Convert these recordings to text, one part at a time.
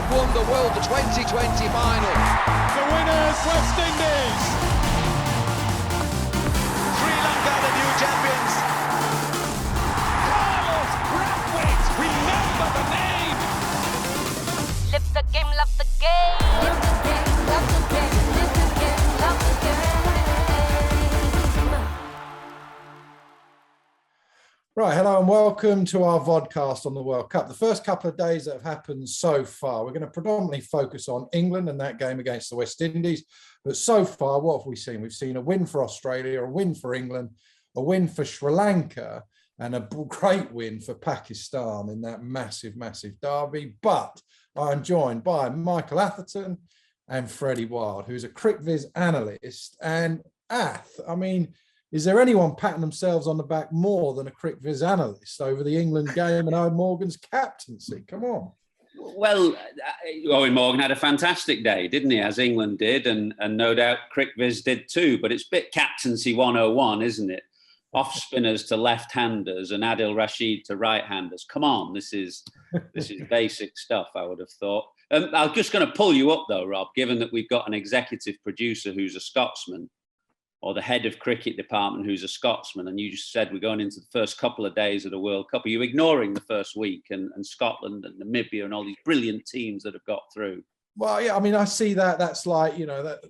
have won the World 2020 final. The winners, West Indies. Sri Lanka, the new champions. Carlos Brathwaite, remember the name. Live the game, love the game. Live the game, love the game. Live the game, love the game. Right, hello and welcome to our vodcast on the World Cup. The first couple of days that have happened so far, we're going to predominantly focus on England and that game against the West Indies. But so far, what have we seen? We've seen a win for Australia, a win for England, a win for Sri Lanka, and a great win for Pakistan in that massive, massive derby. But I'm joined by Michael Atherton and Freddie Wilde, who's a Cricviz analyst. And is there anyone patting themselves on the back more than a Cricviz analyst over the England game and Owen Morgan's captaincy? Come on. Well, Owen Morgan had a fantastic day, didn't he? As England did, and no doubt Cricviz did too. But it's a bit captaincy 101, isn't it? Off spinners to left-handers and Adil Rashid to right-handers. Come on, this is basic stuff, I would have thought. I'm just going to pull you up though, Rob, given that we've got an executive producer who's a Scotsman, or the head of cricket department who's a Scotsman, and you just said we're going into the first couple of days of the World Cup. Are you ignoring the first week and Scotland and Namibia and all these brilliant teams that have got through? Well, yeah, I mean, I see that. That's like,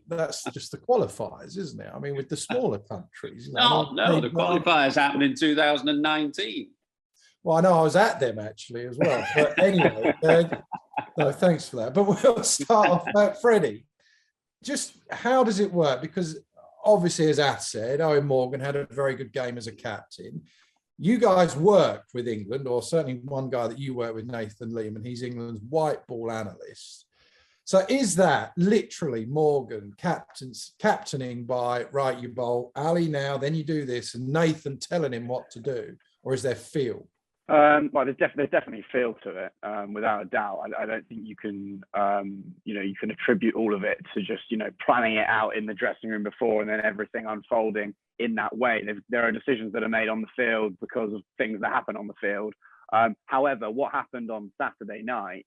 that's just the qualifiers, isn't it? I mean, with the smaller countries. No, the qualifiers happened in 2019. Well, I know I was at them actually as well. But anyway, no, thanks for that. But we'll start off, Freddie. Just how does it work? Because obviously, as Ath said, Owen Morgan had a very good game as a captain. You guys worked with England, or certainly one guy that you work with, Nathan Lehman. He's England's white ball analyst. So is that literally Morgan captaining by, right, you bowl Ali now, then you do this, and Nathan telling him what to do? Or is there feel? Well, there's definitely feel to it, without a doubt. I don't think you can, you can attribute all of it to just, planning it out in the dressing room before and then everything unfolding in that way. There are decisions that are made on the field because of things that happen on the field. However, what happened on Saturday night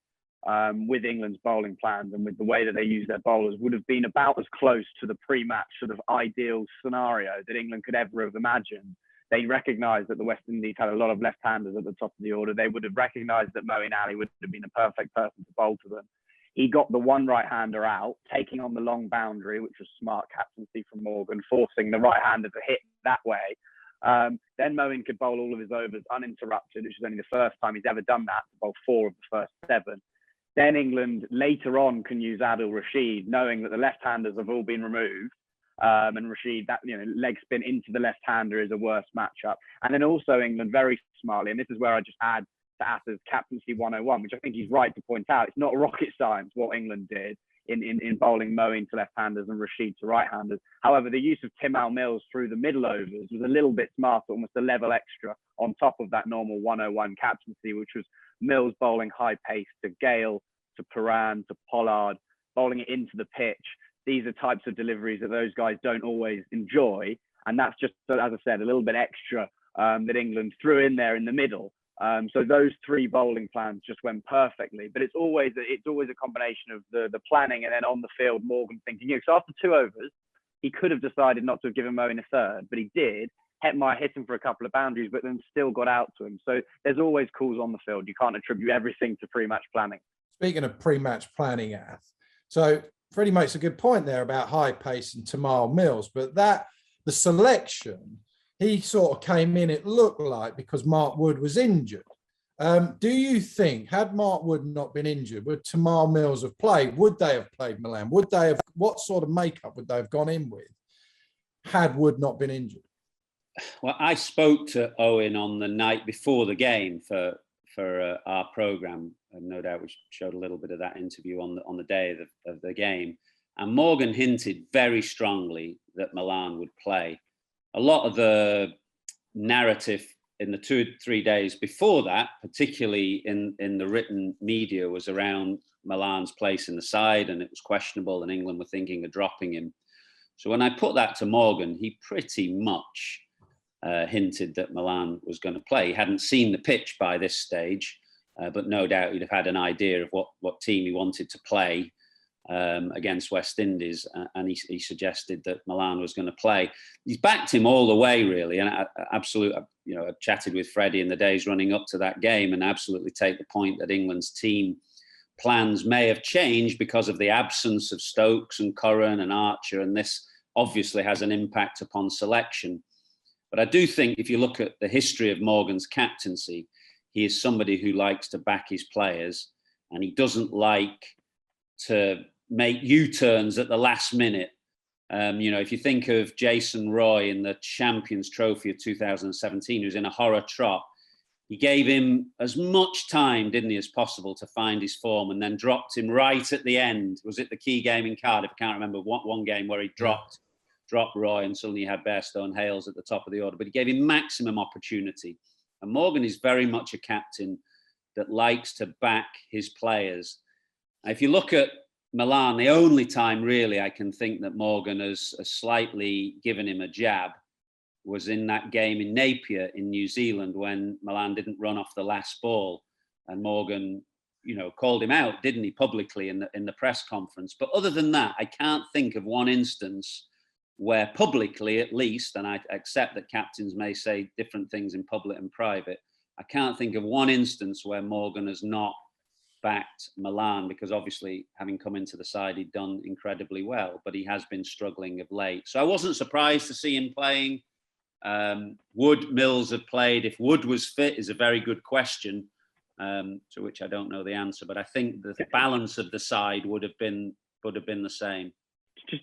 with England's bowling plans and with the way that they use their bowlers would have been about as close to the pre-match sort of ideal scenario that England could ever have imagined. They recognised that the West Indies had a lot of left-handers at the top of the order. They would have recognised that Moeen Ali would have been a perfect person to bowl to them. He got the one right-hander out, taking on the long boundary, which was smart captaincy from Morgan, forcing the right-hander to hit that way. Then Moeen could bowl all of his overs uninterrupted, which is only the first time he's ever done that, to bowl 4 of the first 7. Then England later on can use Adil Rashid, knowing that the left-handers have all been removed. And Rashid, that leg spin into the left-hander is a worse matchup. And then also England very smartly, and this is where I just add to Ather's captaincy 101, which I think he's right to point out. It's not rocket science what England did in bowling Moeen to left-handers and Rashid to right-handers. However, the use of Timmills through the middle overs was a little bit smarter, almost a level extra on top of that normal 101 captaincy, which was Mills bowling high pace to Gale, to Paran, to Pollard, bowling it into the pitch. These are types of deliveries that those guys don't always enjoy. And that's just, as I said, a little bit extra that England threw in there in the middle. So those 3 bowling plans just went perfectly. But it's always a combination of the planning and then on the field, Morgan thinking, so after 2 overs, he could have decided not to have given Moeen a third, but he did. Hetmeyer hit him for a couple of boundaries, but then still got out to him. So there's always calls on the field. You can't attribute everything to pre-match planning. Speaking of pre-match planning, Ath, so Freddie makes a good point there about high pace and Timmills, but the selection, he sort of came in, it looked like, because Mark Wood was injured. Do you think, had Mark Wood not been injured, would Timmills have played? Would they have played Milan? Would they have? What sort of makeup would they have gone in with had Wood not been injured? Well, I spoke to Owen on the night before the game for our programme, and no doubt we showed a little bit of that interview on the day of the game. And Morgan hinted very strongly that Milan would play. A lot of the narrative in the 2-3 days before that, particularly in the written media, was around Milan's place in the side, and it was questionable, and England were thinking of dropping him. So when I put that to Morgan, he pretty much hinted that Milan was going to play. He hadn't seen the pitch by this stage, but no doubt he'd have had an idea of what team he wanted to play against West Indies, and he suggested that Milan was going to play. He's backed him all the way, really, and I chatted with Freddie in the days running up to that game, and absolutely take the point that England's team plans may have changed because of the absence of Stokes and Curran and Archer, and this obviously has an impact upon selection. But I do think if you look at the history of Morgan's captaincy, he is somebody who likes to back his players, and he doesn't like to make U-turns at the last minute. If you think of Jason Roy in the Champions Trophy of 2017, who's in a horror trot, he gave him as much time, didn't he, as possible to find his form, and then dropped him right at the end. Was it the key game in Cardiff? I can't remember, one game where he dropped Roy, and suddenly you had Bairstow and Hales at the top of the order. But he gave him maximum opportunity. And Morgan is very much a captain that likes to back his players. If you look at Milan, the only time really I can think that Morgan has slightly given him a jab was in that game in Napier in New Zealand when Milan didn't run off the last ball, and Morgan, called him out, didn't he, publicly in the press conference. But other than that, I can't think of one instance where publicly, at least, and I accept that captains may say different things in public and private, I can't think of one instance where Morgan has not backed Milan, because obviously having come into the side, he'd done incredibly well, but he has been struggling of late. So I wasn't surprised to see him playing. Would Mills have played if Wood was fit is a very good question, to which I don't know the answer, but I think the balance of the side would have been the same.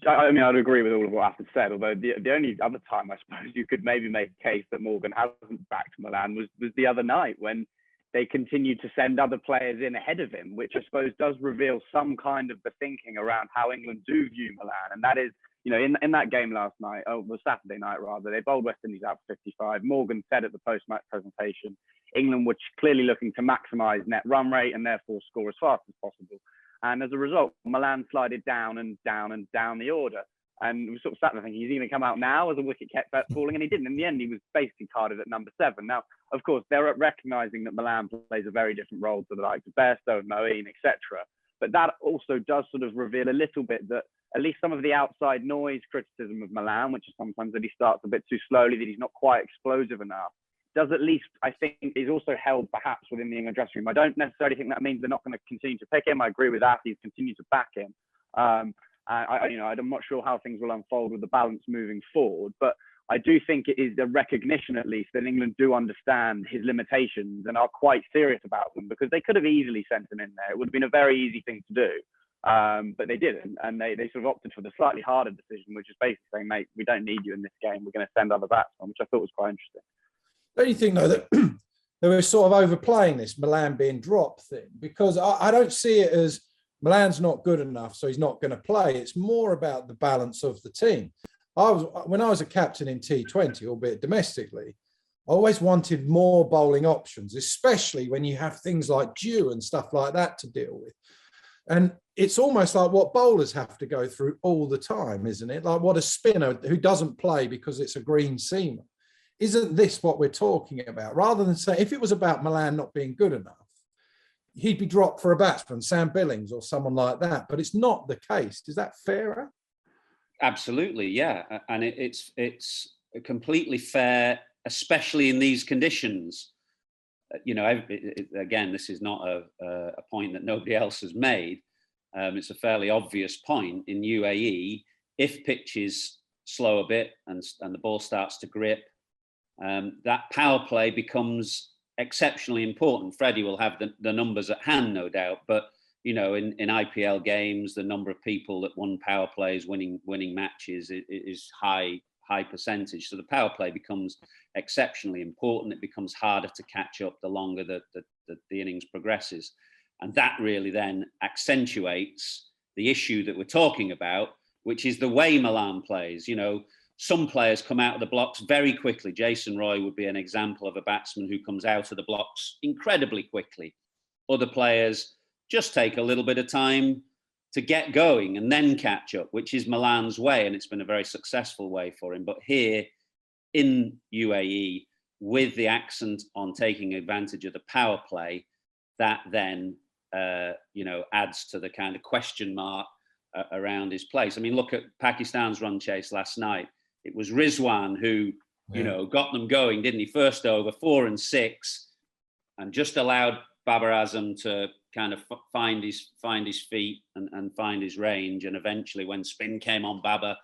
I'd agree with all of what Atherton said, although the only other time I suppose you could maybe make a case that Morgan hasn't backed Milan was the other night when they continued to send other players in ahead of him, which I suppose does reveal some kind of the thinking around how England do view Milan. And that is, in that game last night, Saturday night rather, they bowled West Indies out for 55. Morgan said at the post-match presentation, England were clearly looking to maximise net run rate and therefore score as fast as possible. And as a result, Milan slided down and down and down the order. And we sort of sat there thinking, he's going to come out now as a wicket kept falling, and he didn't. In the end, he was basically carded at number 7. Now, of course, they're recognising that Milan plays a very different role to the likes of Bairstow, Moeen, etc. But that also does sort of reveal a little bit that at least some of the outside noise criticism of Milan, which is sometimes that he starts a bit too slowly, that he's not quite explosive enough, does at least, I think, is also held perhaps within the England dressing room. I don't necessarily think that means they're not going to continue to pick him. I agree with that. He's continued to back him. I'm not sure how things will unfold with the balance moving forward, but I do think it is a recognition, at least, that England do understand his limitations and are quite serious about them, because they could have easily sent him in there. It would have been a very easy thing to do, but they didn't, and they sort of opted for the slightly harder decision, which is basically saying, mate, we don't need you in this game. We're going to send other batsmen, which I thought was quite interesting. Don't you think, though, that they were sort of overplaying this Milan being dropped thing? Because I don't see it as Milan's not good enough, so he's not going to play. It's more about the balance of the team. When I was a captain in T20, albeit domestically, I always wanted more bowling options, especially when you have things like dew and stuff like that to deal with. And it's almost like what bowlers have to go through all the time, isn't it? Like what a spinner who doesn't play because it's a green seamer. Isn't this what we're talking about? Rather than say, if it was about Milan not being good enough, he'd be dropped for a batsman, Sam Billings or someone like that. But it's not the case. Is that fairer? Absolutely, yeah. And it's completely fair, especially in these conditions. Again, this is not a point that nobody else has made. It's a fairly obvious point. In UAE, if pitches slow a bit and the ball starts to grip, that power play becomes exceptionally important. Freddie will have the numbers at hand, no doubt, but in IPL games, the number of people that won power plays winning matches is high percentage. So the power play becomes exceptionally important. It becomes harder to catch up the longer the innings progresses, and that really then accentuates the issue that we're talking about, which is the way Milan plays. Some players come out of the blocks very quickly. Jason Roy would be an example of a batsman who comes out of the blocks incredibly quickly. Other players just take a little bit of time to get going and then catch up, which is Milan's way, and it's been a very successful way for him. But here in UAE, with the accent on taking advantage of the power play, that then, adds to the kind of question mark around his place. I mean, look at Pakistan's run chase last night. It was Rizwan who, got them going, didn't he? First over, 4 and 6, and just allowed Babar Azam to kind of find his feet and find his range. And eventually, when spin came on Babar,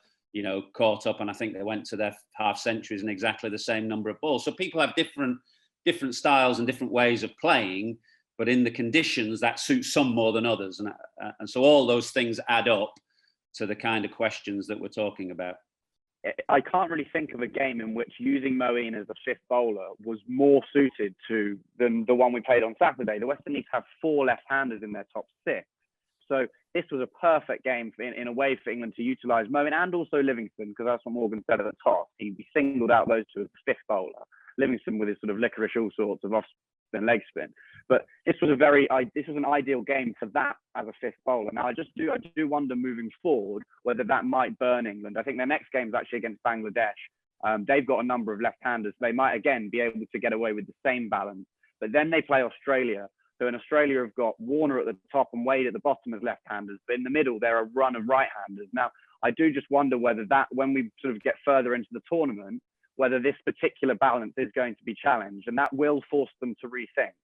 caught up, and I think they went to their half centuries in exactly the same number of balls. So people have different styles and different ways of playing, but in the conditions that suits some more than others. And so all those things add up to the kind of questions that we're talking about. I can't really think of a game in which using Moeen as a fifth bowler was more suited to than the one we played on Saturday. The West Indies have 4 left-handers in their top 6. So this was a perfect game in a way for England to utilise Moeen and also Livingston, because that's what Morgan said at the top. He singled out those two as the fifth bowler. Livingston with his sort of licorice all sorts of off-spin, leg spin. But this was an ideal game for that as a fifth bowler. Now I do wonder moving forward whether that might burn England. I think their next game is actually against Bangladesh. They've got a number of left-handers. They might again be able to get away with the same balance. But then they play Australia. So in Australia have got Warner at the top and Wade at the bottom as left-handers. But in the middle, they're a run of right-handers. Now, I do just wonder whether that, when we sort of get further into the tournament, whether this particular balance is going to be challenged. And that will force them to rethink.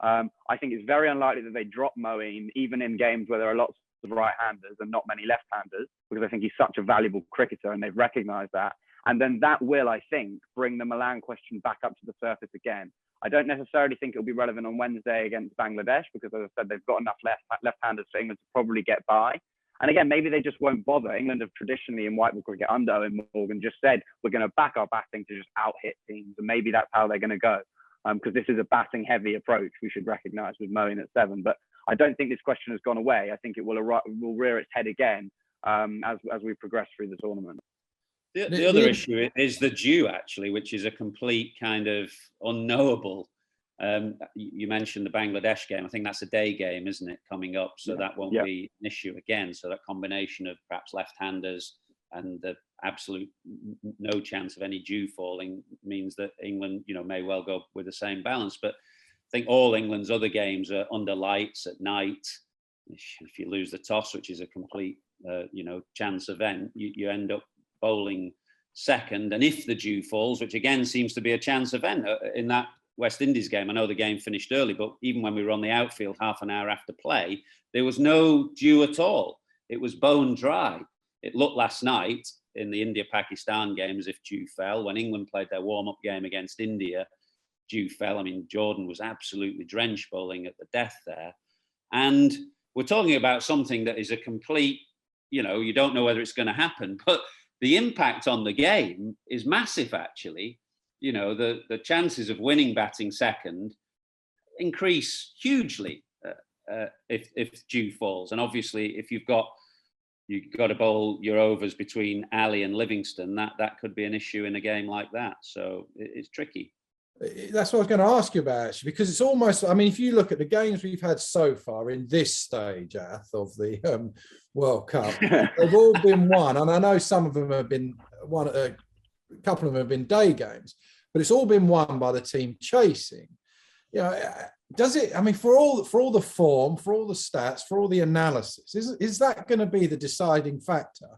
I think it's very unlikely that they drop Moeen, even in games where there are lots of right-handers and not many left-handers, because I think he's such a valuable cricketer and they've recognised that. And then that will, I think, bring the Malan question back up to the surface again. I don't necessarily think it'll be relevant on Wednesday against Bangladesh, because as I said, they've got enough left-handers for England to probably get by. And again, maybe they just won't bother. England have traditionally in white ball cricket under Owen Morgan just said, we're going to back our batting to just out-hit teams. And maybe that's how they're going to go. Because this is a batting heavy approach, we should recognise, with Moeen at 7. But I don't think this question has gone away. I think it will rear its head again as we progress through the tournament. The other issue is the due, actually, which is a complete kind of unknowable. You mentioned the Bangladesh game. I think that's a day game, isn't it, coming up? So that won't be an issue again. So that combination of perhaps left-handers and the absolute no chance of any dew falling means that England, may well go with the same balance. But I think all England's other games are under lights at night. If you lose the toss, which is a complete, chance event, you end up bowling second. And if the dew falls, which again seems to be a chance event in that West Indies game, I know the game finished early, but even when we were on the outfield half an hour after play, there was no dew at all. It was bone dry. It looked last night in the India-Pakistan game as if dew fell. When England played their warm-up game against India, dew fell. I mean, Jordan was absolutely drenched bowling at the death there. And we're talking about something that is a complete, you don't know whether it's going to happen, but the impact on the game is massive, actually. The chances of winning batting second increase hugely if dew falls. And obviously, if you've got to bowl your overs between Ali and Livingston, that could be an issue in a game like that. So it's tricky. That's what I was going to ask you about, actually, because it's almost, if you look at the games we've had so far in this stage, of the World Cup, they've all been won. And I know some of them have been won, a couple of them have been day games, but it's all been won by the team chasing. Does it, for all the form, for all the stats, for all the analysis, is that going to be the deciding factor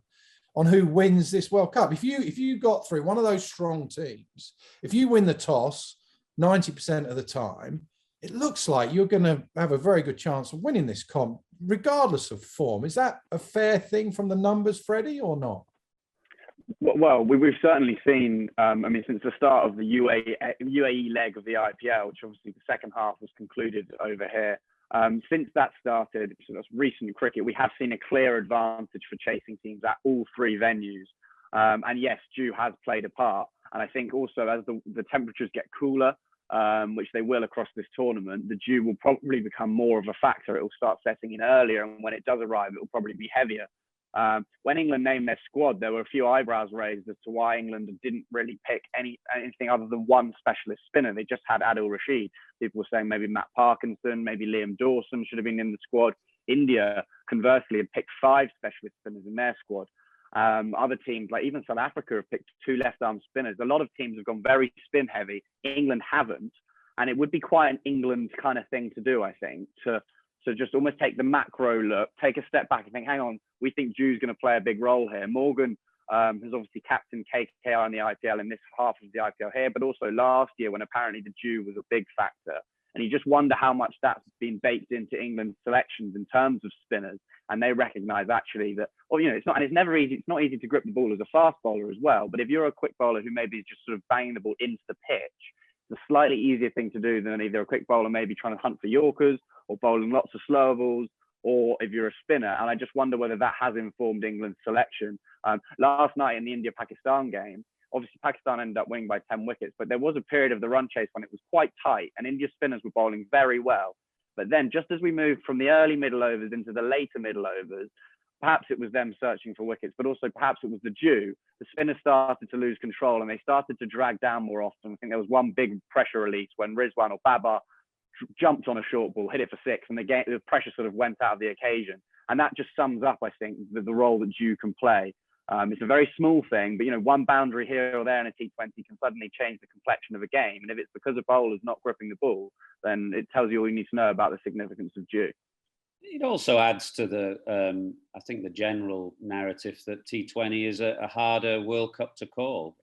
on who wins this World Cup? If you got through one of those strong teams, if you win the toss 90% of the time, it looks like you're going to have a very good chance of winning this comp, regardless of form. Is that a fair thing from the numbers, Freddie, or not? Well, we've certainly seen, since the start of the UAE leg of the IPL, which obviously the second half was concluded over here, since that started, so that's recent cricket, we have seen a clear advantage for chasing teams at all 3 venues. And yes, dew has played a part. And I think also as the temperatures get cooler, which they will across this tournament, the dew will probably become more of a factor. It will start setting in earlier, and when it does arrive, it will probably be heavier. When England named their squad, there were a few eyebrows raised as to why England didn't really pick anything other than one specialist spinner. They just had Adil Rashid. People were saying maybe Matt Parkinson, maybe Liam Dawson should have been in the squad. India, conversely, had picked 5 specialist spinners in their squad. Other teams, like even South Africa, have picked 2 left-arm spinners. A lot of teams have gone very spin-heavy. England haven't. And it would be quite an England kind of thing to do, I think, to just almost take the macro look, take a step back and think, hang on, we think Jude's going to play a big role here. Morgan has obviously captained KKR in the IPL in this half of the IPL here, but also last year when apparently the Jew was a big factor. And you just wonder how much that's been baked into England's selections in terms of spinners. And they recognise actually that, well, you know, it's never easy. It's not easy to grip the ball as a fast bowler as well. But if you're a quick bowler who maybe is just sort of banging the ball into the pitch, it's a slightly easier thing to do than either a quick bowler maybe trying to hunt for Yorkers or bowling lots of slower balls, or if you're a spinner. And I just wonder whether that has informed England's selection. Last night in the India-Pakistan game, obviously Pakistan ended up winning by 10 wickets, but there was a period of the run chase when it was quite tight and India's spinners were bowling very well. But then just as we moved from the early middle overs into the later middle overs, perhaps it was them searching for wickets, but also perhaps it was the Jew. The spinners started to lose control and they started to drag down more often. I think there was one big pressure release when Rizwan or Babar jumped on a short ball, hit it for 6, and the pressure sort of went out of the occasion. And that just sums up, I think, the role that Jew can play. It's a very small thing, but, you know, one boundary here or there in a T20 can suddenly change the complexion of a game. And if it's because a bowler's not gripping the ball, then it tells you all you need to know about the significance of Jew. It also adds to the, I think, the general narrative that T20 is a harder World Cup to call.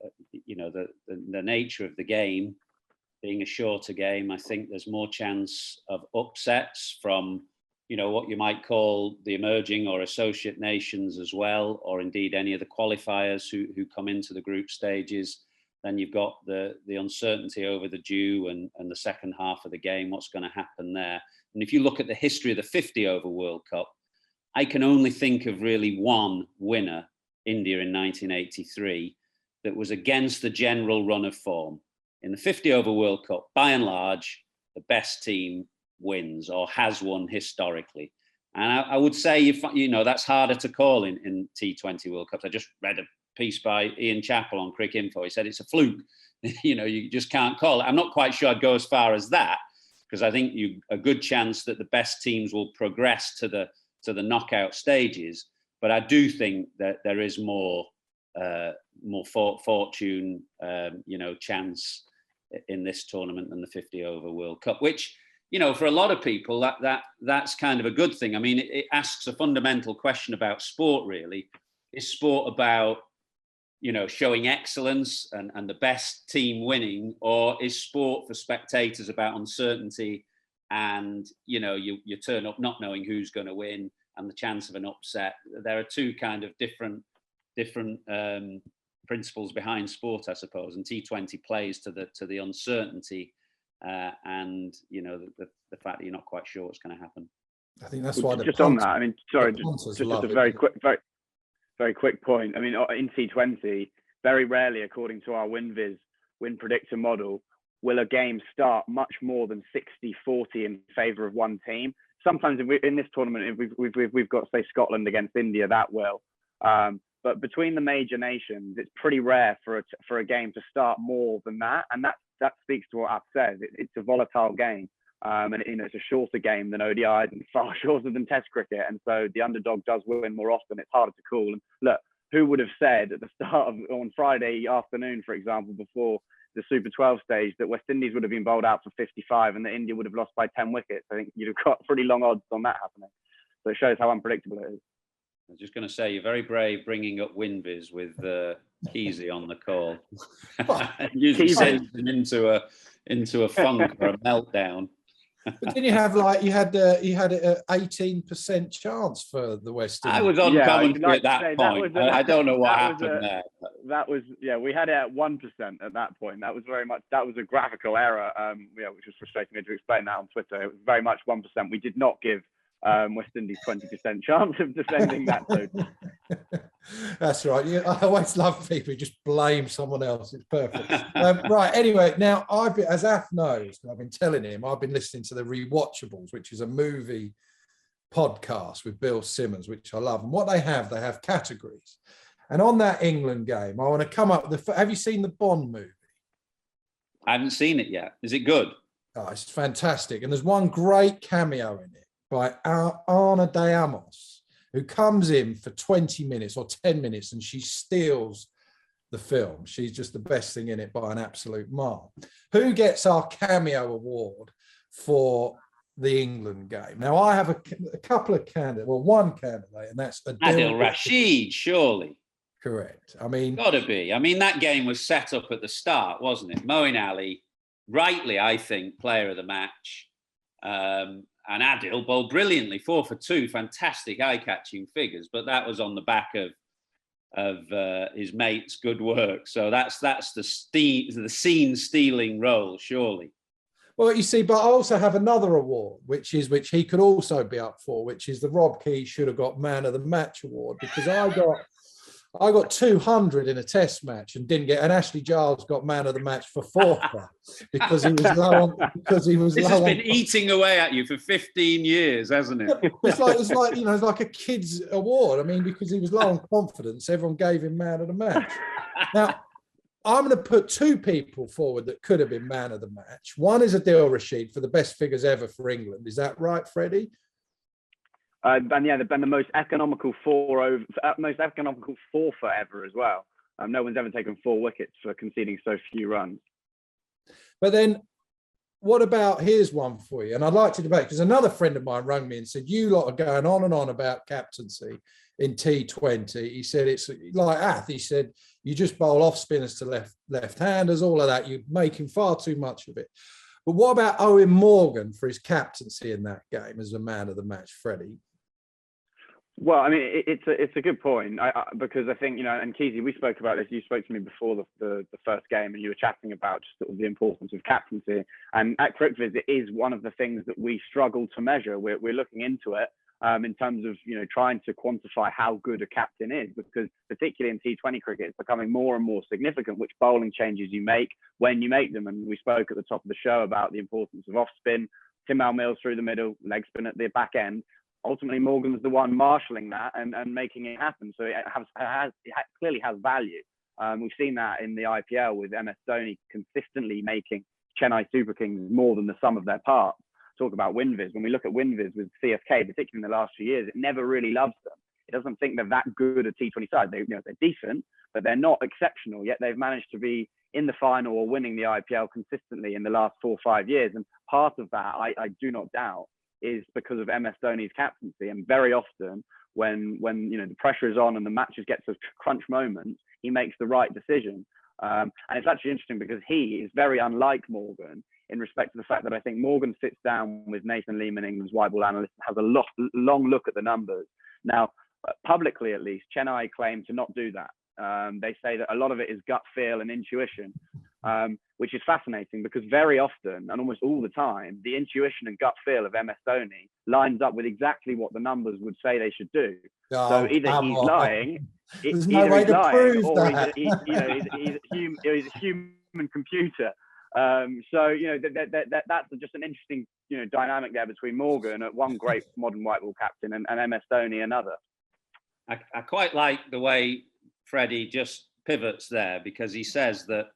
You know, the nature of the game being a shorter game, I think there's more chance of upsets from, you know, what you might call the emerging or associate nations as well, or indeed any of the qualifiers who come into the group stages. Then you've got the uncertainty over the Jew and the second half of the game, what's going to happen there. And if you look at the history of the 50 over World Cup, I can only think of really one winner, India in 1983, that was against the general run of form. In the 50 over World Cup, by and large, the best team wins or has won historically. And I would say, you know, that's harder to call in T20 World Cups. I just read a piece by Ian Chappell on Cricinfo. He said it's a fluke. You know, you just can't call it. I'm not quite sure I'd go as far as that, because I think a good chance that the best teams will progress to the knockout stages. But I do think that there is more fortune, you know, chance in this tournament than the 50 over World Cup, which, you know, for a lot of people, that's kind of a good thing. I mean, it asks a fundamental question about sport, really. Is sport about, you know, showing excellence and the best team winning, or is sport for spectators about uncertainty and, you know, you turn up not knowing who's going to win and the chance of an upset? There are two kind of different principles behind sport, I suppose, and T20 plays to the uncertainty and, you know, the fact that you're not quite sure what's going to happen. I think that's why just on that, I mean, sorry, just a very quick point. I mean, in T20, very rarely, according to our WinViz win predictor model, will a game start much more than 60-40 in favour of one team. Sometimes in this tournament, if we've got, say, Scotland against India, that will. But between the major nations, it's pretty rare for a game to start more than that. And that speaks to what App says. It's a volatile game. And you know, it's a shorter game than ODIs and far shorter than Test cricket. And so the underdog does win more often. It's harder to call. And look, who would have said at the start on Friday afternoon, for example, before the Super 12 stage, that West Indies would have been bowled out for 55 and that India would have lost by 10 wickets? I think you'd have got pretty long odds on that happening. So it shows how unpredictable it is. I was just going to say, you're very brave bringing up WinViz with Keezy on the call. Usually sends him into a funk or a meltdown. But didn't you have you had an 18% chance for the West Indies? I was on commentary at that point. I don't know what happened there. That was, we had it at 1% at that point. That was a graphical error, which was frustrating me to explain that on Twitter. It was very much 1%. We did not give West Indies 20% chance of defending that. So. That's right. I always love people who just blame someone else. It's perfect. Right. Anyway, now as Af knows, I've been telling him, I've been listening to the Rewatchables, which is a movie podcast with Bill Simmons, which I love. And what they have categories. And on that England game, I want to come up with have you seen the Bond movie? I haven't seen it yet. Is it good? Oh, it's fantastic. And there's one great cameo in it by Ana de Amos, who comes in for 20 minutes or 10 minutes and she steals the film. She's just the best thing in it by an absolute mile. Who gets our cameo award for the England game? Now, I have a couple of candidates. Well, one candidate, and that's Adil Rashid, surely. Correct. I mean, got to be. I mean, that game was set up at the start, wasn't it? Moeen Ali, rightly, I think, player of the match. And Adil bowled brilliantly, 4 for 2, fantastic eye-catching figures. But that was on the back of his mate's good work. So that's the scene-stealing role, surely. Well, you see, but I also have another award, which he could also be up for, which is the Rob Key should have got Man of the Match award, because I got 200 in a Test match and didn't get, and Ashley Giles got Man of the Match for 4 because he was low on. This has been eating away at you for 15 years, hasn't it? It's like a kid's award. I mean, because he was low on confidence, everyone gave him Man of the Match. Now, I'm going to put 2 people forward that could have been Man of the Match. One is Adil Rashid for the best figures ever for England. Is that right, Freddie? And the most economical four for ever as well. No one's ever taken 4 wickets for conceding so few runs. But then, what about, here's one for you, and I'd like to debate, because another friend of mine rang me and said, you lot are going on and on about captaincy in T20. He said, it's like Ath. He said, you just bowl off spinners to left-handers, all of that. You're making far too much of it. But what about Owen Morgan for his captaincy in that game as a Man of the Match, Freddie? Well, I mean, it's a good point, because I think, and Keezy, we spoke about this. You spoke to me before the first game, and you were chatting about just sort of the importance of captaincy. And at Cricviz, it is one of the things that we struggle to measure. We're looking into it in terms of trying to quantify how good a captain is, because particularly in T20 cricket, it's becoming more and more significant which bowling changes you make when you make them. And we spoke at the top of the show about the importance of off spin, Timmills through the middle, leg spin at the back end. Ultimately, Morgan's the one marshalling that and making it happen. So it clearly has value. We've seen that in the IPL with MS Dhoni consistently making Chennai Super Kings more than the sum of their parts. Talk about WinViz. When we look at WinViz with CSK, particularly in the last few years, it never really loves them. It doesn't think they're that good at T20 side. They're decent, but they're not exceptional. Yet they've managed to be in the final or winning the IPL consistently in the last 4 or 5 years. And part of that, I do not doubt, is because of MS Dhoni's captaincy. And very often when the pressure is on and the matches get to crunch moments, he makes the right decision. And it's actually interesting because he is very unlike Morgan in respect to the fact that I think Morgan sits down with Nathan Lehman, England's wide ball analyst, and has a long look at the numbers. Now, publicly at least, Chennai claim to not do that. They say that a lot of it is gut feel and intuition, which is fascinating because very often and almost all the time, the intuition and gut feel of MS Dhoni lines up with exactly what the numbers would say they should do. So either he's lying, there's no way to prove or that. he's a human computer. So that's just an interesting dynamic there between Morgan, one great modern white ball captain, and MS Dhoni, another. I quite like the way Freddie just pivots there, because he says that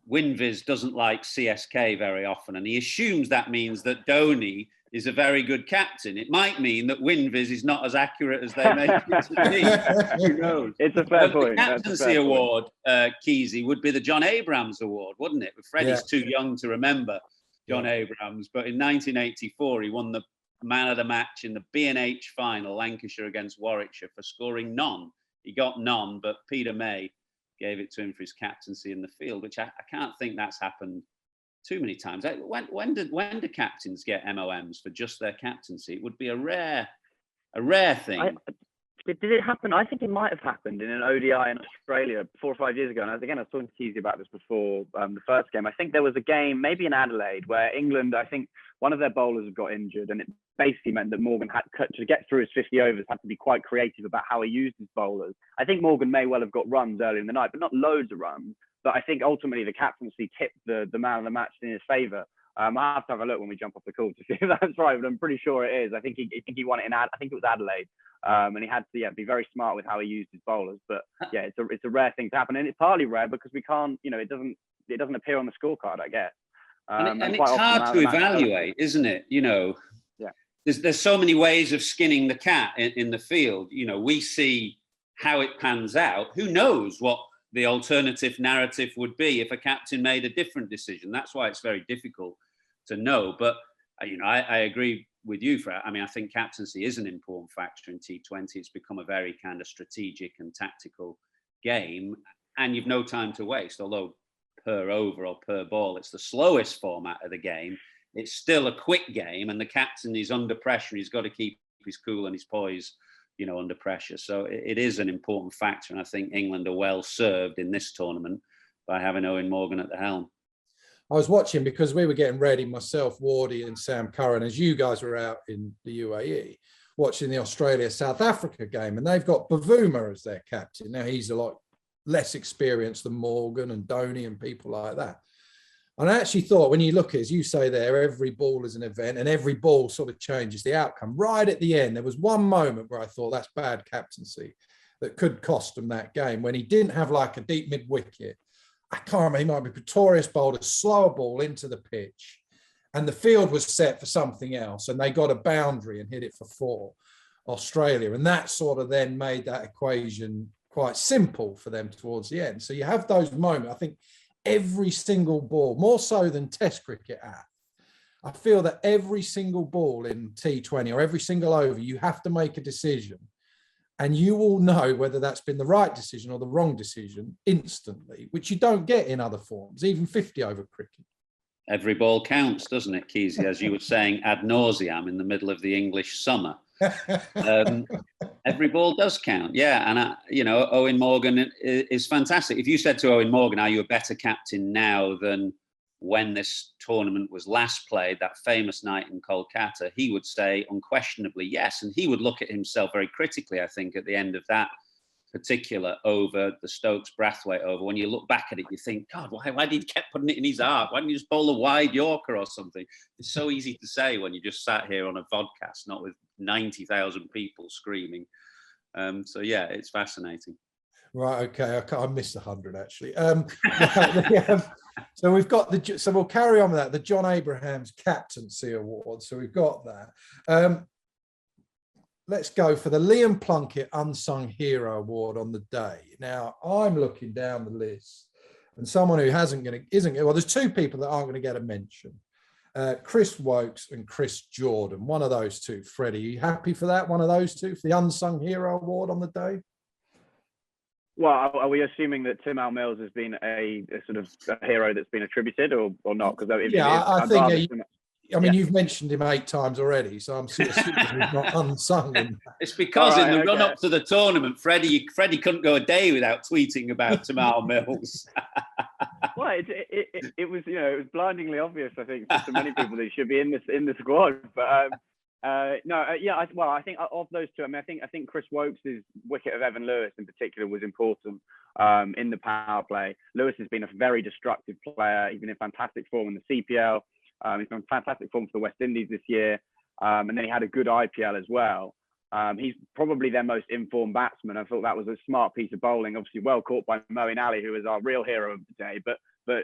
WinViz doesn't like CSK very often, and he assumes that means that Dhoni is a very good captain. It might mean that WinViz is not as accurate as they make it to be. Who knows? It's a fair point. The captaincy award, Keezy, would be the John Abrams Award, wouldn't it? But Freddie's too young to remember John Abrams. But in 1984, he won the Man of the Match in the B&H final, Lancashire against Warwickshire, for scoring none. He got none, but Peter May gave it to him for his captaincy in the field, which I can't think that's happened too many times. When do captains get MOMs for just their captaincy? It would be a rare thing. Did it happen? I think it might have happened in an ODI in Australia 4 or 5 years ago. And I was talking to Keezy about this before the first game. I think there was a game, maybe in Adelaide, where England, I think one of their bowlers had got injured, and it basically meant that Morgan had to get through his 50 overs, had to be quite creative about how he used his bowlers. I think Morgan may well have got runs early in the night, but not loads of runs. But I think ultimately the captaincy tipped the man of the match in his favour. I'll have to have a look when we jump off the call to see if that's right, but I'm pretty sure it is. I think he won it I think it was Adelaide, and he had to be very smart with how he used his bowlers. But yeah, it's a rare thing to happen, and it's partly rare because we can't, it doesn't appear on the scorecard, I guess. And it's hard to evaluate, isn't it? Yeah. There's so many ways of skinning the cat in the field. We see how it pans out. Who knows what the alternative narrative would be if a captain made a different decision. That's why it's very difficult to know. But I agree with you, Fred. I mean, I think captaincy is an important factor in T20. It's become a very kind of strategic and tactical game, and you've no time to waste. Although per over or per ball, it's the slowest format of the game. It's still a quick game, and the captain is under pressure. He's got to keep his cool and his poise, under pressure. So it is an important factor, and I think England are well served in this tournament by having Eoin Morgan at the helm. I was watching because we were getting ready, myself, Wardy and Sam Curran, as you guys were out in the UAE, watching the Australia-South Africa game, and they've got Bavuma as their captain. Now, he's a lot less experienced than Morgan and Dhoni and people like that. And I actually thought, when you look, as you say there, every ball is an event and every ball sort of changes the outcome. Right at the end, there was one moment where I thought that's bad captaincy that could cost them that game, when he didn't have like a deep mid-wicket. I can't remember, he might be Pretorius bowled a slower ball into the pitch and the field was set for something else and they got a boundary and hit it for 4, Australia. And that sort of then made that equation quite simple for them towards the end. So you have those moments. I think every single ball, more so than Test cricket, I feel that every single ball in T20 or every single over, you have to make a decision. And you will know whether that's been the right decision or the wrong decision instantly, which you don't get in other forms, even 50 over cricket. Every ball counts, doesn't it, Keezy? As you were saying ad nauseam in the middle of the English summer. Every ball does count, yeah. And Eoin Morgan is fantastic. If you said to Eoin Morgan, "Are you a better captain now than when this tournament was last played, that famous night in Kolkata?" he would say unquestionably yes. And he would look at himself very critically, I think, at the end of that particular over, the Stokes Brathwaite over. When you look back at it, you think, God, why did he keep putting it in his heart? Why didn't you just bowl a wide Yorker or something? It's so easy to say when you just sat here on a vodcast, not with 90,000 people screaming. So yeah, it's fascinating. Right, okay, I missed 100 actually. So we've got so we'll carry on with that, the John Abrahams Captaincy Award. So we've got that. Let's go for the Liam Plunkett Unsung Hero Award on the day. Now, I'm looking down the list, and someone who well, there's 2 people that aren't going to get a mention. Chris Wokes and Chris Jordan, one of those 2. Freddie, are you happy for that, one of those 2, for the Unsung Hero Award on the day? Well, are we assuming that Timmills has been a sort of a hero that's been attributed or not? Because I think you've mentioned him 8 times already, so I'm assuming he's not unsung. It's because in the run-up to the tournament, Freddie couldn't go a day without tweeting about Timmills. Well, it was it was blindingly obvious, I think, to many people that he should be in the squad. But I think of those 2, I think Chris Wokes' wicket of Evan Lewis in particular was important in the power play. Lewis has been a very destructive player. He's been in fantastic form in the CPL. He's been in fantastic form for the West Indies this year, and then he had a good IPL as well. He's probably their most informed batsman. I thought that was a smart piece of bowling. Obviously, well caught by Moeen Ali, who is our real hero of the day. But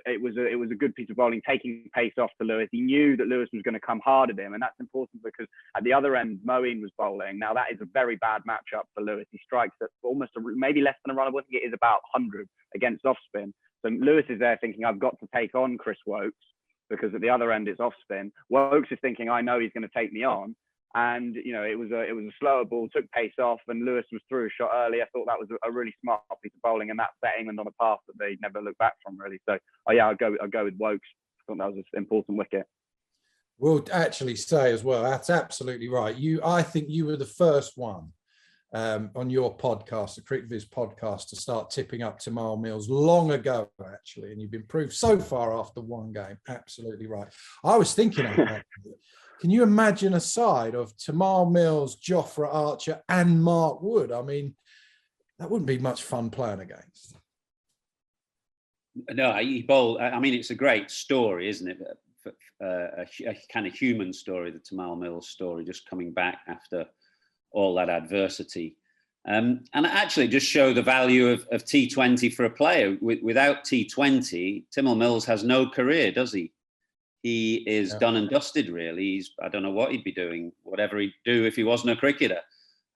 it was a good piece of bowling, taking pace off to Lewis. He knew that Lewis was going to come hard at him, and that's important because at the other end, Moeen was bowling. Now that is a very bad matchup for Lewis. He strikes at almost maybe less than a run. I think it is about 100 against off spin. So Lewis is there thinking, I've got to take on Chris Wokes, because at the other end it's off spin. Wokes is thinking, I know he's going to take me on, and it was a slower ball, took pace off, and Lewis was through a shot early. I thought that was a really smart piece of bowling, and that set England on a path that they never looked back from, really. So I'll go with Wokes. I thought that was an important wicket. We'll actually say as well, that's absolutely right. I think you were the first one on your podcast, the Cricviz podcast, to start tipping up Timmills long ago, actually, and you've been proved so far after one game. Absolutely right. I was thinking of that. Can you imagine a side of Timmills, Jofra Archer, and Mark Wood? I mean, that wouldn't be much fun playing against. No, he bowled. I mean, it's a great story, isn't it? A kind of human story, the Timmills story, just coming back after all that adversity. And actually just show the value of T20 for a player. Without T20, Timmills has no career, does he? He is done and dusted, really. I don't know what he'd be doing, whatever he'd do if he wasn't a cricketer.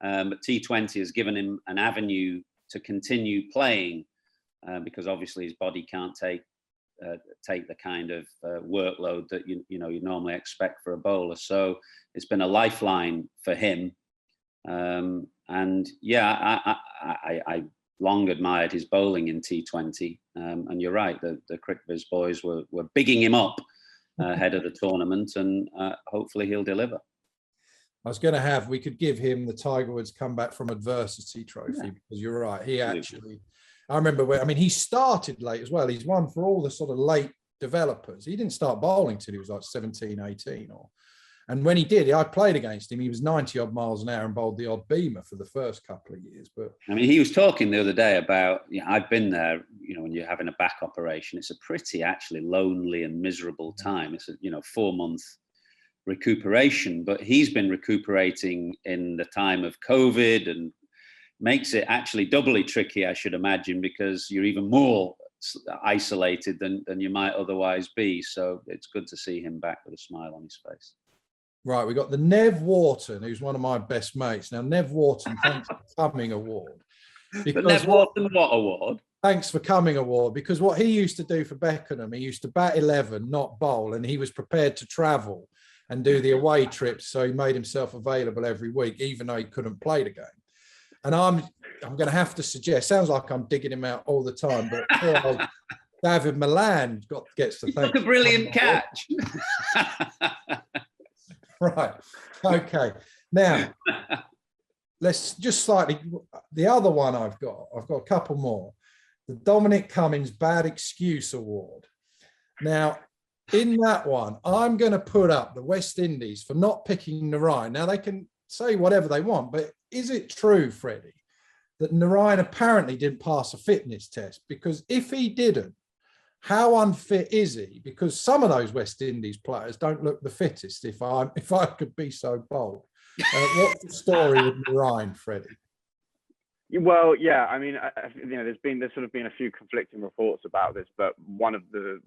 But T20 has given him an avenue to continue playing because obviously his body can't take the kind of workload that you normally expect for a bowler. So it's been a lifeline for him. And yeah, I long admired his bowling in T20. And you're right, the Cricviz boys were bigging him up ahead of the tournament, and hopefully he'll deliver. I was going to we could give him the Tiger Woods comeback from adversity trophy, because you're right. He actually, I remember he started late as well. He's one for all the sort of late developers. He didn't start bowling till he was like 17, 18 and when he did, I played against him. He was 90 odd miles an hour and bowled the odd beamer for the first couple of years. But he was talking the other day about, I've been there, when you're having a back operation, it's a pretty actually lonely and miserable time. It's a, 4-month recuperation, but he's been recuperating in the time of COVID, and makes it actually doubly tricky, I should imagine, because you're even more isolated than you might otherwise be. So it's good to see him back with a smile on his face. Right, we got the Nev Wharton, who's one of my best mates. Now, Nev Wharton, thanks for coming award. But Nev Wharton, what award? Thanks for coming award, because what he used to do for Beckenham, he used to bat 11, not bowl, and he was prepared to travel and do the away trips. So he made himself available every week, even though he couldn't play the game. And I'm going to have to suggest, sounds like I'm digging him out all the time, but poor old David Milan gets to thank. Took a brilliant catch. Right. Okay. Now, let's just slightly, the other one I've got a couple more. The Dominic Cummins Bad Excuse Award. Now, in that one, I'm going to put up the West Indies for not picking Narayan. Now, they can say whatever they want, but is it true, Freddie, that Narayan apparently didn't pass a fitness test? Because if he didn't, how unfit is he? Because some of those West Indies players don't look the fittest, if I could be so bold. What's the story with Narayan, Freddie? Well, yeah, there's sort of been a few conflicting reports about this, but one of the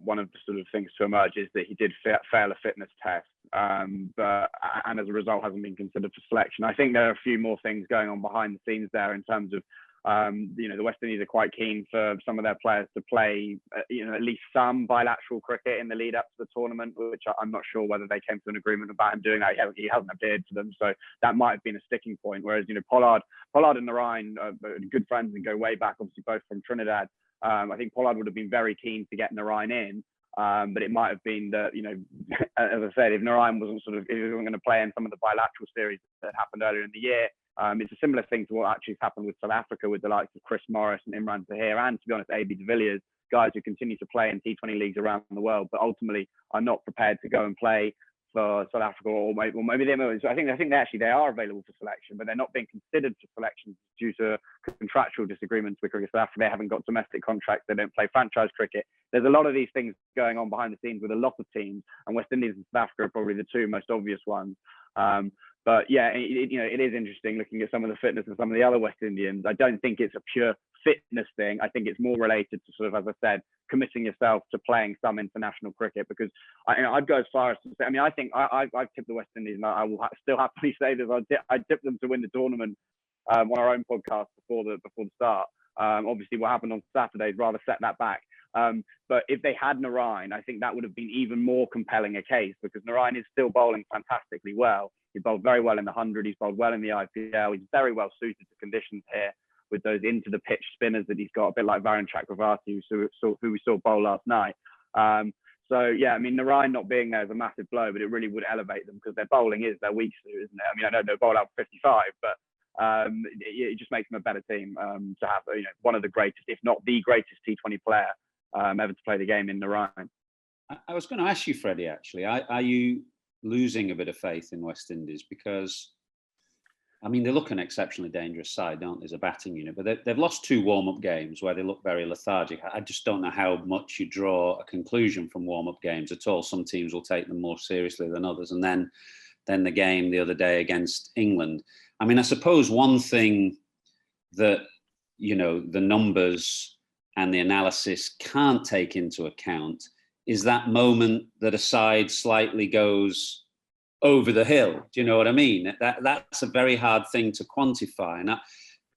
sort of things to emerge is that he did fail a fitness test, and as a result hasn't been considered for selection. I think there are a few more things going on behind the scenes there in terms of the West Indies are quite keen for some of their players to play, at least some bilateral cricket in the lead up to the tournament, which I'm not sure whether they came to an agreement about him doing that. He hasn't appeared for them, so that might have been a sticking point. Whereas, Pollard and Narayan are good friends and go way back, obviously both from Trinidad. I think Pollard would have been very keen to get Narayan in, but it might have been that, as I said, if Narayan wasn't if he wasn't going to play in some of the bilateral series that happened earlier in the year. It's a similar thing to what actually happened with South Africa with the likes of Chris Morris and Imran Tahir, and to be honest, AB de Villiers, guys who continue to play in T20 leagues around the world, but ultimately are not prepared to go and play for South Africa, or maybe they. So I think they are available for selection, but they're not being considered for selection due to contractual disagreements with Cricket South Africa. They haven't got domestic contracts. They don't play franchise cricket. There's a lot of these things going on behind the scenes with a lot of teams, and West Indies and South Africa are probably the two most obvious ones. But yeah, it is interesting looking at some of the fitness of some of the other West Indians. I don't think it's a pure fitness thing. I think it's more related to as I said, committing yourself to playing some international cricket. Because I'd go as far as to say, I think I've tipped the West Indies, and I will still happily say this. I tipped them to win the tournament on our own podcast before the start. Obviously, what happened on Saturday rather set that back. But if they had Narayan, I think that would have been even more compelling a case, because Narayan is still bowling fantastically well. He bowled very well in the 100. He's bowled well in the IPL. He's very well suited to conditions here with those into the pitch spinners that he's got, a bit like Varun Chakravarti, who we saw bowl last night. So yeah, Narayan not being there is a massive blow, but it really would elevate them, because their bowling is their weak suit, isn't it? I don't know, bowl out 55, but it just makes them a better team to have one of the greatest, if not the greatest T20 player ever to play the game in Narayan. I was going to ask you, Freddie, actually, are you losing a bit of faith in West Indies? Because they look an exceptionally dangerous side, don't they, as a batting unit, but they've lost 2 warm-up games where they look very lethargic. I just don't know how much you draw a conclusion from warm-up games at all. Some teams will take them more seriously than others. And then the game the other day against England. I suppose one thing that, the numbers and the analysis can't take into account is that moment that a side slightly goes over the hill. Do you know what I mean? That's a very hard thing to quantify. And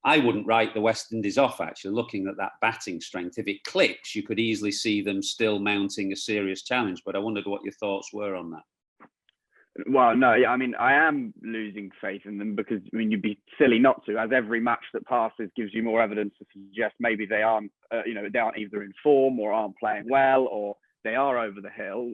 I wouldn't write the West Indies off, actually, looking at that batting strength. If it clicks, you could easily see them still mounting a serious challenge. But I wondered what your thoughts were on that. Well, no, I mean, I am losing faith in them because, I mean, you'd be silly not to, as every match that passes gives you more evidence to suggest maybe they aren't, they aren't either in form or aren't playing well, or they are over the hill.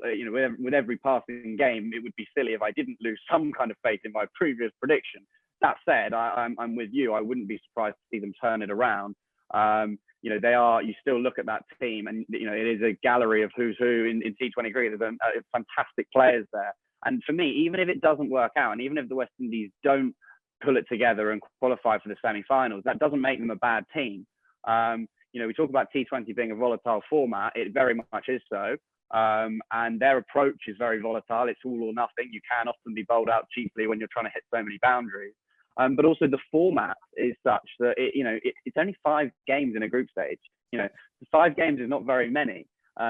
With every passing game, it would be silly if I didn't lose some kind of faith in my previous prediction. That said, I'm with you. I wouldn't be surprised to see them turn it around. They are. You still look at that team, and it is a gallery of who's who in T20 cricket. There's fantastic players there. And for me, even if it doesn't work out, and even if the West Indies don't pull it together and qualify for the semi-finals, that doesn't make them a bad team. We talk about T20 being a volatile format. It very much is so. And their approach is very volatile. It's all or nothing. You can often be bowled out cheaply when you're trying to hit so many boundaries. But also the format is such that it's only 5 games in a group stage. 5 games is not very many.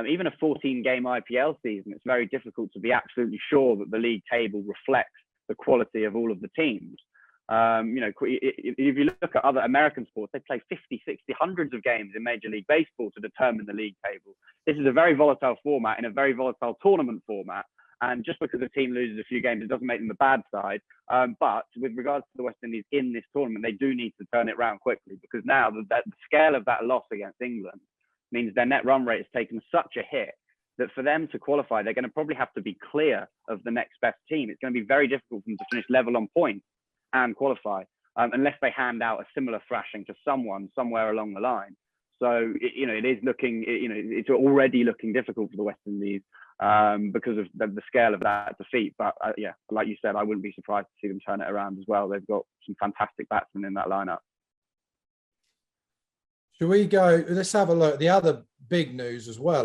Even a 14-game IPL season, it's very difficult to be absolutely sure that the league table reflects the quality of all of the teams. If you look at other American sports, they play 50, 60, hundreds of games in Major League Baseball to determine the league table. This is a very volatile format in a very volatile tournament format. And just because a team loses a few games, it doesn't make them the bad side. But with regards to the West Indies in this tournament, they do need to turn it around quickly, because now the scale of that loss against England means their net run rate has taken such a hit that for them to qualify, they're going to probably have to be clear of the next best team. It's going to be very difficult for them to finish level on points and qualify, unless they hand out a similar thrashing to someone somewhere along the line. So, it is looking, it's already looking difficult for the West Indies because of the scale of that defeat. But like you said, I wouldn't be surprised to see them turn it around as well. They've got some fantastic batsmen in that lineup. Shall we go? Let's have a look. The other big news as well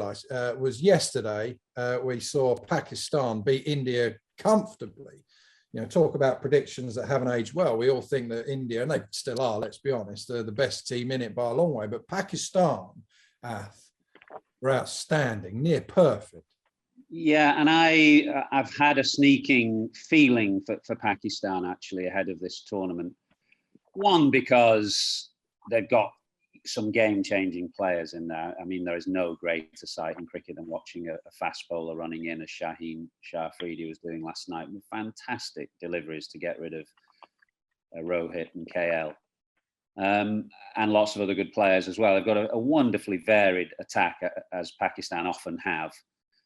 was yesterday. We saw Pakistan beat India comfortably. Talk about predictions that haven't aged well. We all think that India, and they still are, let's be honest, they're the best team in it by a long way. But Pakistan were outstanding, near perfect. Yeah, and I've had a sneaking feeling for Pakistan, actually, ahead of this tournament. One, because they've got some game-changing players in there. I mean, there is no greater sight in cricket than watching a fast bowler running in, as Shaheen Shah Afridi was doing last night, with fantastic deliveries to get rid of Rohit and KL, and lots of other good players as well. They've got a wonderfully varied attack, as Pakistan often have.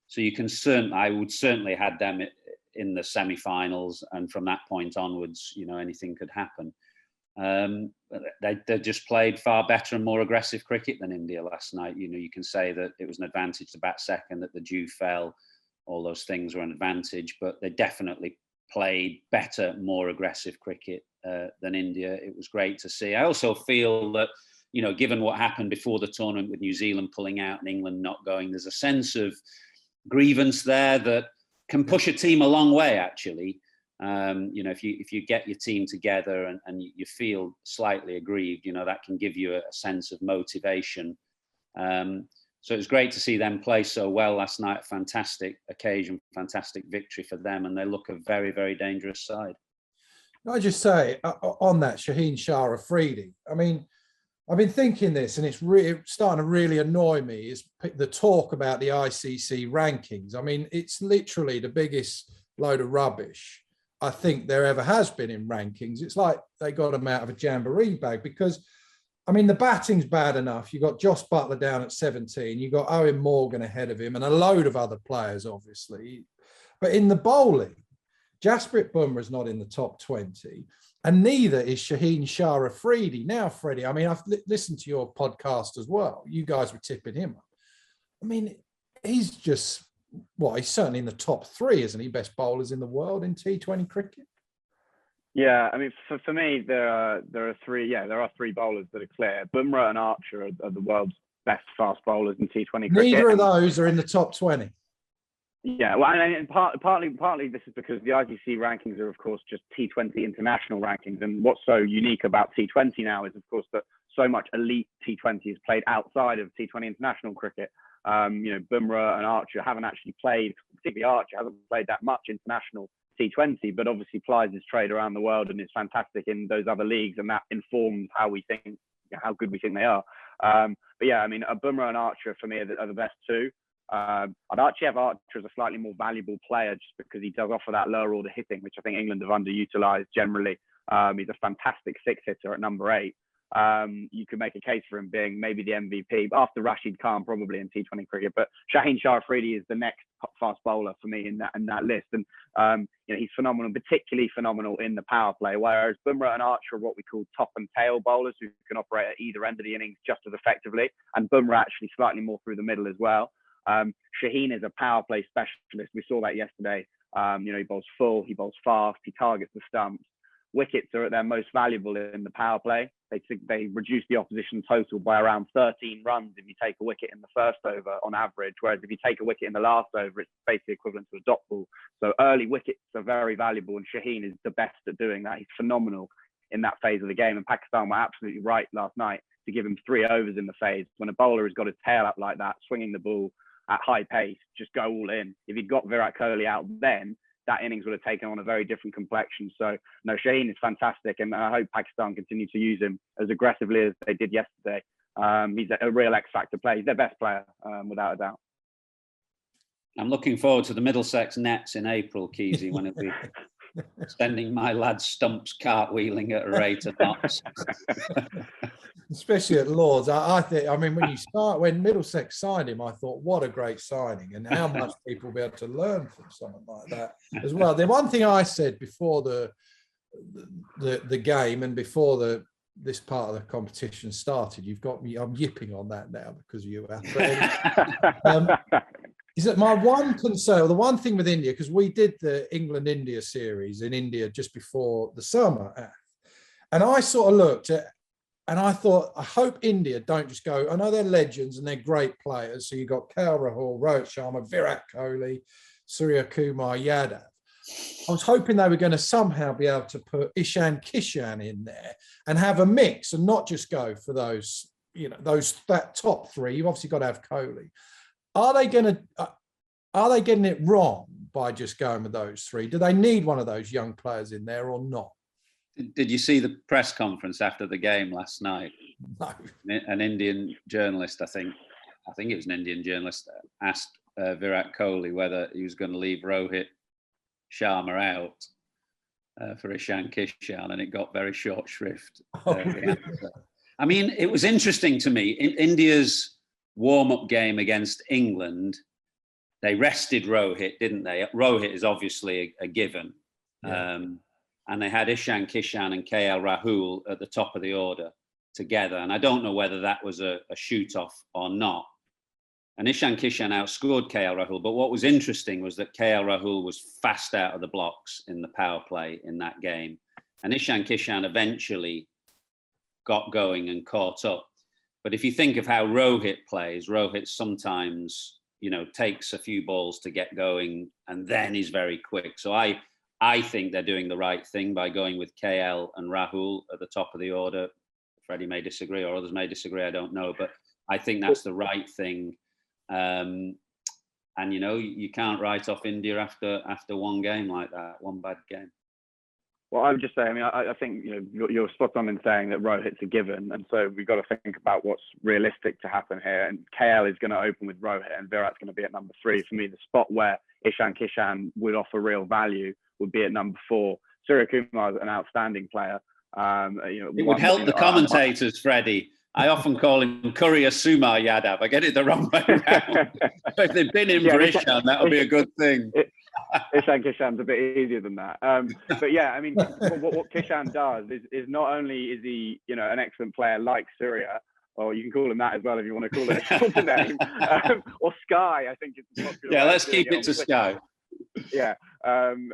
So I would certainly had them in the semi-finals, and from that point onwards, anything could happen. They just played far better and more aggressive cricket than India last night. You can say that it was an advantage to bat second, that the dew fell, all those things were an advantage, but they definitely played better, more aggressive cricket than India. It was great to see. I also feel that, given what happened before the tournament with New Zealand pulling out and England not going, there's a sense of grievance there that can push a team a long way, actually. If you get your team together and you feel slightly aggrieved, that can give you a sense of motivation. So it was great to see them play so well last night. Fantastic occasion, fantastic victory for them, and they look a very, very dangerous side. Can I just say on that, Shaheen Shah Afridi, I mean, I've been thinking this, and it's starting to really annoy me, is the talk about the ICC rankings. I mean, it's literally the biggest load of rubbish I think there ever has been in rankings. It's like they got them out of a jamboree bag, because, I mean, the batting's bad enough. You've got Josh Buttler down at 17. You've got Owen Morgan ahead of him and a load of other players, obviously. But in the bowling, Jasprit Bumrah's not in the top 20, and neither is Shaheen Shah Afridi. Now, Freddie, I mean, I've listened to your podcast as well. You guys were tipping him up. I mean, he's just... he's certainly in the top 3, isn't he? Best bowlers in the world in T20 cricket. Yeah, I mean, for me, there are 3. Yeah, there are 3 bowlers that are clear. Bumrah and Archer are the world's best fast bowlers in T20 cricket. Neither of those are in the top 20. Yeah, well, and partly this is because the ICC rankings are, of course, just T20 international rankings. And what's so unique about T20 now is, of course, that so much elite T20 is played outside of T20 international cricket. Bumrah and Archer haven't actually played, particularly Archer hasn't played that much international T20, but obviously plies his trade around the world and is fantastic in those other leagues, and that informs how good we think they are. But yeah, I mean, Bumrah and Archer for me are the best two. I'd actually have Archer as a slightly more valuable player just because he does offer that lower order hitting, which I think England have underutilised generally. He's a fantastic six hitter at number 8. You could make a case for him being maybe the MVP after Rashid Khan, probably in T20 cricket. But Shaheen Shah Afridi is the next fast bowler for me in that list, and he's phenomenal, particularly phenomenal in the power play. Whereas Bumrah and Archer are what we call top and tail bowlers who can operate at either end of the innings just as effectively, and Bumrah actually slightly more through the middle as well. Shaheen is a power play specialist. We saw that yesterday. He bowls full, he bowls fast, he targets the stumps. Wickets are at their most valuable in the power play. They reduce the opposition total by around 13 runs if you take a wicket in the first over on average, whereas if you take a wicket in the last over, it's basically equivalent to a dot ball. So early wickets are very valuable, and Shaheen is the best at doing that. He's phenomenal in that phase of the game, and Pakistan were absolutely right last night to give him 3 overs in the phase. When a bowler has got his tail up like that, swinging the ball at high pace, just go all in. If he'd got Virat Kohli out then, that innings would have taken on a very different complexion. So, no, Shaheen is fantastic, and I hope Pakistan continue to use him as aggressively as they did yesterday. He's a real X-factor player. He's their best player, without a doubt. I'm looking forward to the Middlesex Nets in April, Keezy, when it'll be sending my lads stumps cartwheeling at a rate of knots. Especially at Lords. I think, when Middlesex signed him, I thought, what a great signing, and how much people will be able to learn from someone like that as well. The one thing I said before the game and before this part of the competition started, you've got me, I'm yipping on that now because of you, Atherton. Is that my one concern, the one thing with India, because we did the England-India series in India just before the summer, and I sort of looked at, and I thought, I hope India don't just go, I know they're legends and they're great players. So you've got KL Rahul, Rohit Sharma, Virat Kohli, Surya Kumar Yadav. I was hoping they were going to somehow be able to put Ishan Kishan in there and have a mix and not just go for those, that top 3. You've obviously got to have Kohli. Are they getting it wrong by just going with those 3? Do they need one of those young players in there or not? Did you see the press conference after the game last night? No. An Indian journalist, I think it was an Indian journalist, asked Virat Kohli whether he was going to leave Rohit Sharma out for Ishan Kishan, and it got very short shrift. I mean, it was interesting to me. In India's warm-up game against England, they rested Rohit, didn't they? Rohit is obviously a given. Yeah. And they had Ishan Kishan and KL Rahul at the top of the order together. And I don't know whether that was a shoot-off or not. And Ishan Kishan outscored KL Rahul. But what was interesting was that KL Rahul was fast out of the blocks in the power play in that game. And Ishan Kishan eventually got going and caught up. But if you think of how Rohit plays, Rohit sometimes, takes a few balls to get going and then he's very quick. So I think they're doing the right thing by going with KL and Rahul at the top of the order. Freddie may disagree or others may disagree, I don't know. But I think that's the right thing. And, you can't write off India after one game like that, one bad game. Well, I would just say, I think you're spot on in saying that Rohit's a given, and so we've got to think about what's realistic to happen here. And KL is going to open with Rohit, and Virat's going to be at number 3. For me, the spot where Ishan Kishan would offer real value would be at number 4. Surya Kumar is an outstanding player. It would help the commentators, Freddie. I often call him Courier Sumar Yadav. I get it the wrong way around. So if they've been in for Ishan, that would be a good thing. Ishan Kishan's a bit easier than that. But yeah, what Kishan does is not only is he, an excellent player like Surya, or you can call him that as well if you want to call it a shorter name, or Sky, I think it's popular. Yeah, let's keep it to Sky. Yeah, and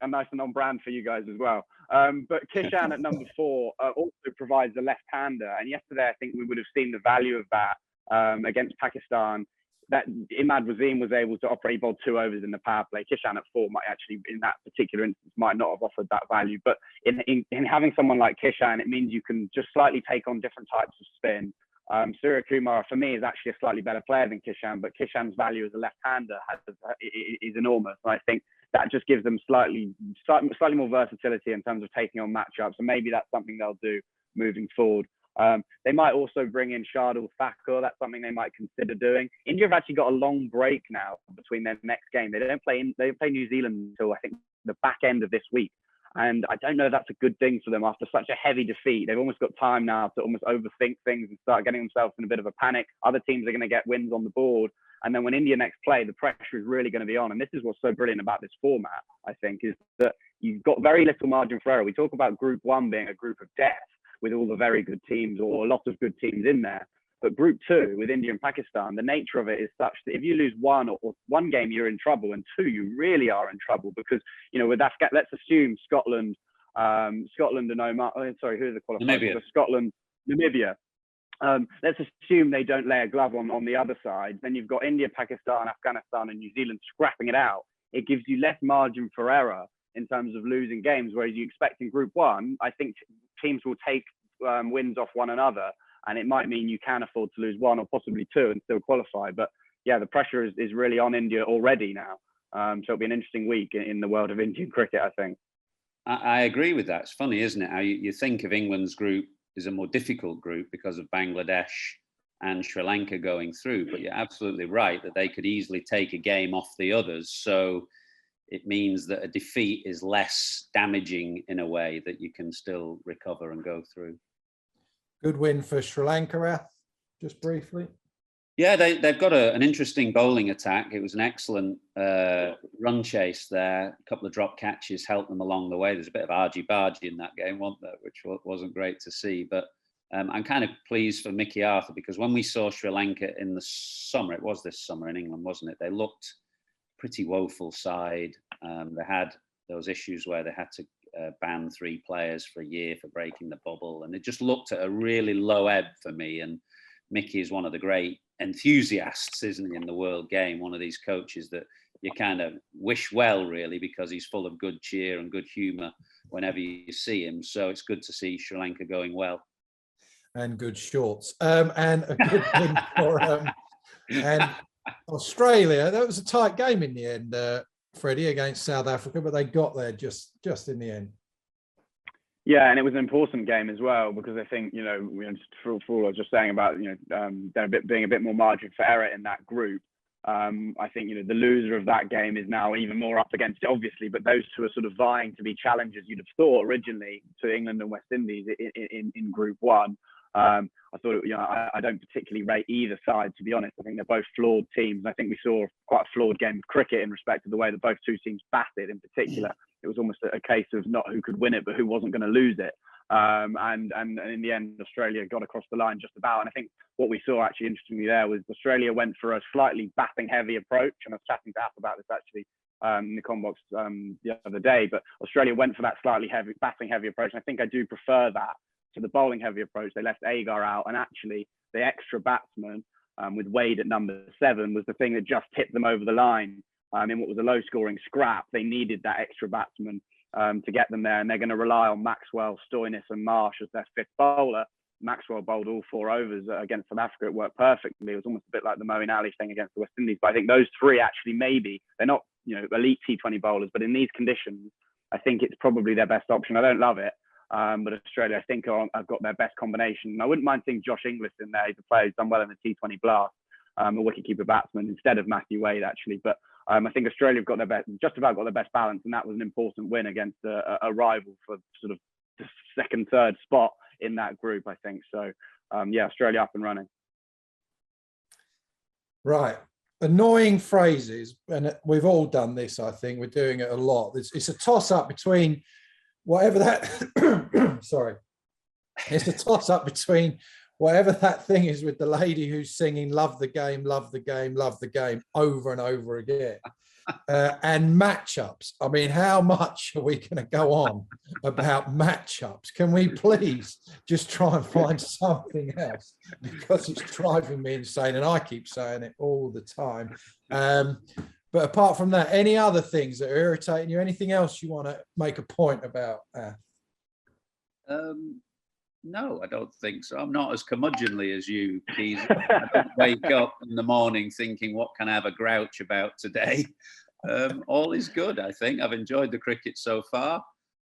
nice and on brand for you guys as well. But Kishan at number 4 also provides a left-hander, and yesterday I think we would have seen the value of that against Pakistan. That Imad Wasim was able to operate, he bowled 2 overs in the power play. Kishan at 4 might actually, in that particular instance, might not have offered that value. But in having someone like Kishan, it means you can just slightly take on different types of spin. Surya Kumar, for me, is actually a slightly better player than Kishan, but Kishan's value as a left-hander is enormous. And I think that just gives them slightly more versatility in terms of taking on matchups, and maybe that's something they'll do moving forward. They might also bring in Shardul Thakur. That's something they might consider doing. India have actually got a long break now between their next game. They don't play New Zealand until I think the back end of this week. And I don't know if that's a good thing for them after such a heavy defeat. They've almost got time now to almost overthink things and start getting themselves in a bit of a panic. Other teams are going to get wins on the board. And then when India next play, the pressure is really going to be on. And this is what's so brilliant about this format, I think, is that you've got very little margin for error. We talk about Group 1 being a group of death with all the very good teams or a lot of good teams in there. But Group 2 with India and Pakistan, the nature of it is such that if you lose one game, you're in trouble, and 2, you really are in trouble because, you know, with that, let's assume Scotland and Oman. Oh, sorry, who are the qualifiers? Namibia. So Scotland, Namibia. Let's assume they don't lay a glove on the other side. Then you've got India, Pakistan, Afghanistan, and New Zealand scrapping it out. It gives you less margin for error in terms of losing games, whereas you expect in Group 1, I think teams will take wins off one another. And it might mean you can afford to lose 1 or possibly 2 and still qualify. But yeah, the pressure is really on India already now. So it'll be an interesting week in the world of Indian cricket, I think. I agree with that. It's funny, isn't it? How you think of England's group is a more difficult group because of Bangladesh and Sri Lanka going through. But you're absolutely right that they could easily take a game off the others. So it means that a defeat is less damaging in a way, that you can still recover and go through. Good win for Sri Lanka, just briefly. Yeah, they've got an interesting bowling attack. It was an excellent run chase there. A couple of drop catches helped them along the way. There's a bit of argy-bargy in that game, wasn't there, which wasn't great to see. But I'm kind of pleased for Mickey Arthur, because when we saw Sri Lanka in the summer, it was this summer in England, wasn't it? They looked pretty woeful side. They had those issues where they had to ban 3 players for a year for breaking the bubble, and it just looked at a really low ebb for me. And Mickey is one of the great enthusiasts, isn't he, in the world game? One of these coaches that you kind of wish well, really, because he's full of good cheer and good humour whenever you see him. So it's good to see Sri Lanka going well. And good shorts. And a good win for and Australia. That was a tight game in the end, Freddie, against South Africa, but they got there just in the end. Yeah, and it was an important game as well, because I think, you know, just for all I was just saying about, you know, there being a bit more margin for error in that group. I think, you know, the loser of that game is now even more up against it, obviously, but those two are sort of vying to be challengers, you'd have thought, originally, to England and West Indies in Group 1. I thought, you know, I don't particularly rate either side, to be honest. I think they're both flawed teams. I think we saw quite a flawed game of cricket in respect of the way that both two teams batted in particular. It was almost a case of not who could win it, but who wasn't going to lose it. And in the end, Australia got across the line just about. And I think what we saw actually interestingly there was Australia went for a slightly batting heavy approach. And I was chatting to App about this actually in the Combox the other day. But Australia went for that slightly batting heavy approach. And I think I do prefer that to the bowling heavy approach. They left Agar out, and actually the extra batsman with Wade at number 7 was the thing that just tipped them over the line. In what was a low scoring scrap, they needed that extra batsman to get them there, and they're going to rely on Maxwell, Stoinis and Marsh as their 5th bowler. Maxwell bowled all 4 overs against South Africa. It worked perfectly. It was almost a bit like the Moeen Ali thing against the West Indies. But I think those 3 actually, maybe they're not, you know, elite T20 bowlers, but in these conditions, I think it's probably their best option. I don't love it, but Australia, I think, have got their best combination. And I wouldn't mind seeing Josh Inglis in there. He's a player who's done well in the T20 Blast, a wicketkeeper batsman instead of Matthew Wade, actually. But I think Australia have got their best, just about got their best balance, and that was an important win against a rival for sort of the 2nd, 3rd spot in that group, I think. So, yeah, Australia up and running. Right. Annoying phrases, and we've all done this, I think. We're doing it a lot. It's a toss-up between whatever that... sorry. It's a toss-up between whatever that thing is with the lady who's singing "Love the game, love the game, love the game" over and over again, and matchups. I mean, how much are we going to go on about matchups? Can we please just try and find something else, because it's driving me insane, and I keep saying it all the time. But apart from that, any other things that are irritating you? Anything else you want to make a point about? No, I don't think so. I'm not as curmudgeonly as you, Keys. I don't wake up in the morning thinking, what can I have a grouch about today? All is good, I think. I've enjoyed the cricket so far.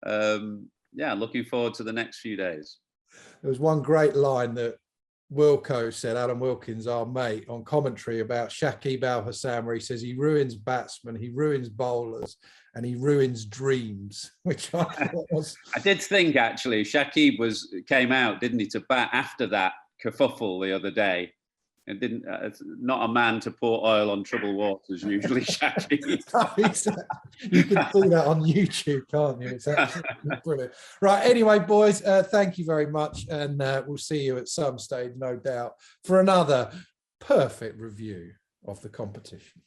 Yeah, looking forward to the next few days. There was one great line that Wilco said, Alan Wilkins, our mate, on commentary about Shakib Al Hassam, where he says he ruins batsmen, he ruins bowlers, and he ruins dreams, which I thought was... I did think, actually, Shakib came out, didn't he, to bat after that kerfuffle the other day. And didn't not a man to pour oil on troubled waters, usually, Shakib. You can see that on YouTube, can't you? It's absolutely brilliant. Right, anyway, boys, thank you very much. And we'll see you at some stage, no doubt, for another perfect review of the competition.